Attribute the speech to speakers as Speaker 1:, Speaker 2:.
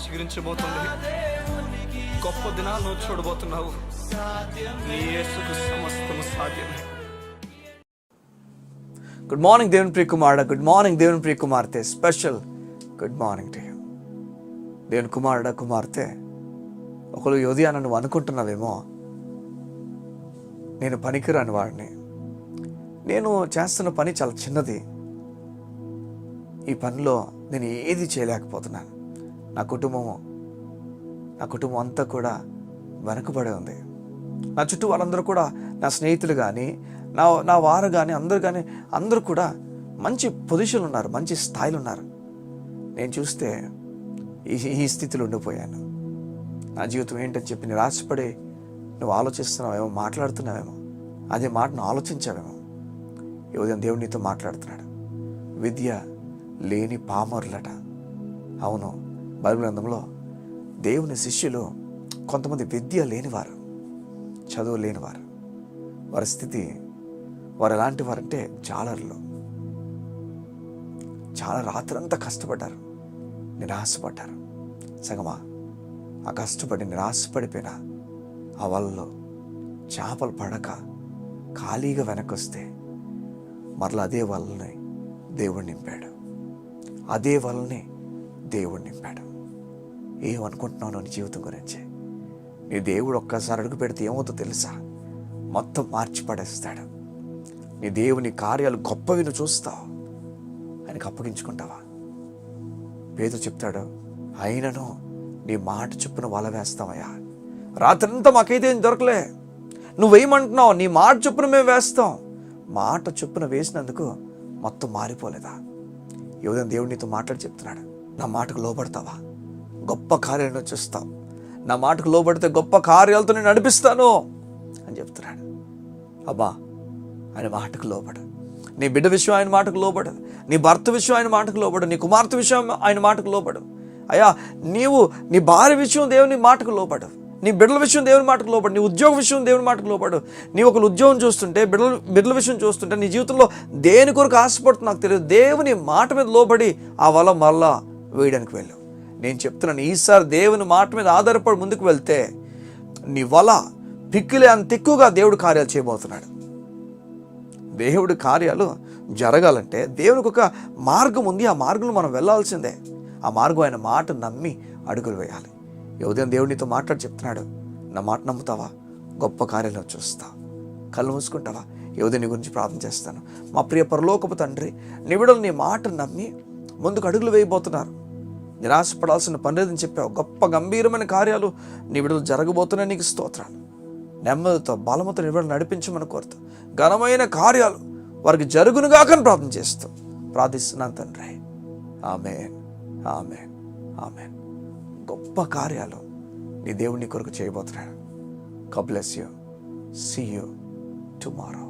Speaker 1: చిగురించబోతుంది. గొప్ప దినాలు నువ్వు చూడబోతున్నావు. నీ యేసుకు సమస్తము సాధ్యమే.
Speaker 2: గుడ్ మార్నింగ్ దేవుని ప్రియ కుమారుడా, గుడ్ మార్నింగ్ దేవుని ప్రియ కుమార్తె. Special good morning to you. దేవుని కుమారుడా, కుమార్తె, ఒకరు యోధియా నువ్వు అనుకుంటున్నావేమో, నేను పనికిరాని వాడిని, నేను చేస్తున్న పని చాలా చిన్నది, ఈ పనిలో నేను ఏది చేయలేకపోతున్నాను, నా కుటుంబం అంతా కూడా వెనకబడి ఉంది, నా చుట్టూ వాళ్ళందరూ కూడా నా స్నేహితులు కానీ నా వారు కానీ అందరూ కూడా మంచి పొజిషన్లు ఉన్నారు, మంచి స్థాయిలో ఉన్నారు. నేను చూస్తే ఈ స్థితిలో ఉండిపోయాను. నా జీవితం ఏంటని చెప్పి నిరాశపడి నువ్వు ఆలోచిస్తున్నావేమో, మాట్లాడుతున్నావేమో, అదే మాటను ఆలోచించావేమో. ఈ ఉదయం దేవుడు నీతో మాట్లాడుతున్నాడు. విద్య లేని పామరులట. అవును, బైబిల్ గ్రంథంలో దేవుని శిష్యులు కొంతమంది విద్య లేనివారు, చదువు లేనివారు. వారి స్థితి, వారు ఎలాంటి వారంటే జాలర్లు. చాలా రాత్రంతా కష్టపడ్డారు, నిరాశపడ్డారు. సగమా ఆ కష్టపడి నిరాశపడిపోయిన ఆ వలలో చేపలు పడక ఖాళీగా వెనకొస్తే మరలా అదే వలని దేవుడు నింపాడు. అదే వలని దేవుడు నింపాడు. ఏమనుకుంటున్నావు నీ జీవితం గురించి? నీ దేవుడు ఒక్కసారి అడుగు పెడితే ఏమవుతుందో తెలుసా? మొత్తం మార్చి పడేస్తాడు. నీ దేవుని కార్యాలు గొప్పవి నువ్వు చూస్తావు, ఆయనకు అప్పగించుకుంటావా? పేతురు చెప్తాడు, అయినను నీ మాట చొప్పున వల వేస్తామయ్యా. రాత్రంతా మాకైతే ఏం దొరకలే, నువ్వేమంటున్నావు? నీ మాట చొప్పున మేము వేస్తాం. మాట చొప్పున వేసినందుకు మొత్తం మారిపోలేదా? ఈ ఉదయం దేవుడు నీతో మాట్లాడి చెప్తున్నాడు, నా మాటకు లోబడతావా? గొప్ప కార్యాలను చూస్తావు. నా మాటకు లోబడితే గొప్ప కార్యాలతో నేను నడిపిస్తాను అని చెప్తున్నాడు. అబ్బా, ఆయన మాటకు లోబడు. నీ బిడ్డ విషయం ఆయన మాటకు లోబడు. నీ భర్త విషయం ఆయన మాటకు లోబడు. నీ కుమార్తె విషయం ఆయన మాటకు లోబడు. అయ్యా, నీవు నీ భార్య విషయం దేవుని మాటకు లోబడు. నీ బిడ్డల విషయం దేవుని మాటకు లోబడు. నీ ఉద్యోగ విషయం దేవుని మాటకు లోబడు. నీ ఒక ఉద్యోగం చూస్తుంటే, బిడ్డల విషయం చూస్తుంటే, నీ జీవితంలో దేని కొరకు ఆశపడుతున్నా నాకు తెలియదు, దేవుని మాట మీద లోబడి ఆ వల మళ్ళా వేయడానికి వెళ్ళు. నేను చెప్తున్నాను, ఈసారి దేవుని మాట మీద ఆధారపడి ముందుకు వెళ్తే నీ వల పిక్కిలే అంత ఎక్కువగా దేవుడు కార్యాలు చేయబోతున్నాడు. దేవుడి కార్యాలు జరగాలంటే దేవునికి ఒక మార్గం ఉంది. ఆ మార్గంలో మనం వెళ్ళాల్సిందే. ఆ మార్గం ఆయన మాట నమ్మి అడుగులు వేయాలి. ఈ ఉదయం దేవుడు నీతో మాట్లాడి చెప్తున్నాడు, నా మాట నమ్ముతావా? గొప్ప కార్యాలు చూస్తావు. కళ్ళు మూసుకుంటావా? ఈ ఉదయం నీ గురించి ప్రార్థన చేస్తాను. మా ప్రియ పరలోకపు తండ్రి, నీ బిడ్డలు నీ మాట నమ్మి ముందుకు అడుగులు వేయబోతున్నారు. నిరాశపడాల్సిన పని లేదని చెప్పావు. గొప్ప గంభీరమైన కార్యాలు నీ బిడ్డలు జరగబోతున్నాయి. నీకు స్తోత్రాలు. నెమ్మదితో బలముతో నీ బిడ్డలు నడిపించమని కోరుతూ ఘనమైన కార్యాలు వారికి జరుగునుగాకని ప్రార్థన చేస్తూ ప్రార్థిస్తున్నాను తండ్రి. ఆమేన్, ఆమేన్, ఆమేన్. గొప్ప కార్యాలు నీ దేవుని కొరకు చేయబోతున్నాడు. God bless you. See you tomorrow.